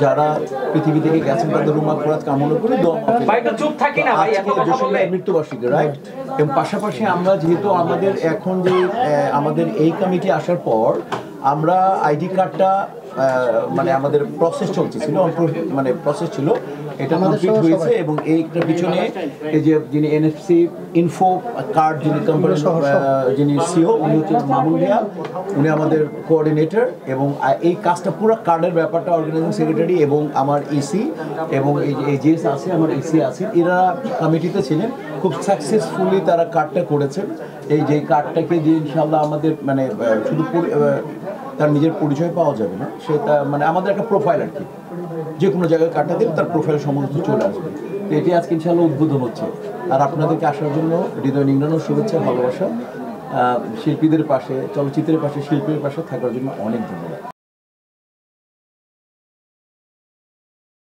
যারা পৃথিবী থেকে গেছেন তাদের রুহ মাগফিরাত কামনা করে দোয়া মাহফিল। ভাই তো চুপ থাকি না ভাই, এত কথা বললে মৃত্যুবার্ষিকী রাইট। এবং পাশাপাশি আমরা যেহেতু আমাদের এখন যে আমাদের এই কমিটি আসার পর আমরা আইডি কার্ডটা মানে আমাদের প্রসেস চলতেছিল, মানে প্রসেস ছিল, এটা কমপ্লিট হয়েছে এবং এইটার পিছনে এই যে যিনি এনএফসি ইনফো কার্ড যিনি কোম্পানি যিনি সিও উনি হচ্ছেন মামুন ভাইয়া, উনি আমাদের কোঅর্ডিনেটর এবং এই কাজটা পুরো কার্ডের ব্যাপারটা অর্গানাইজিং সেক্রেটারি এবং আমার ইসি এবং এই যে আছে আমার ইসি আছেন, এরা কমিটিতে ছিলেন। খুব সাকসেসফুলি তারা কার্ডটা করেছেন। এই যে কার্ডটাকে দিয়ে ইনশাআল্লাহ আমাদের মানে শুধু তার নিজের পরিচয় পাওয়া যাবে না, সেটা মানে আমাদের একটা প্রোফাইল আর কি, যে কোনো জায়গায় কাটা দিলে তার প্রোফাইল সমস্ত চলে আসবে। তো এটি আজকে ইনশাআল্লাহ উদ্বোধন হচ্ছে। আর আপনাদেরকে আসার জন্য হৃদয় নিংড়ানোর শুভেচ্ছা, ভালোবাসা। শিল্পীদের পাশে, চলচ্চিত্রের পাশে, শিল্পীর পাশে থাকার জন্য অনেক ধন্যবাদ।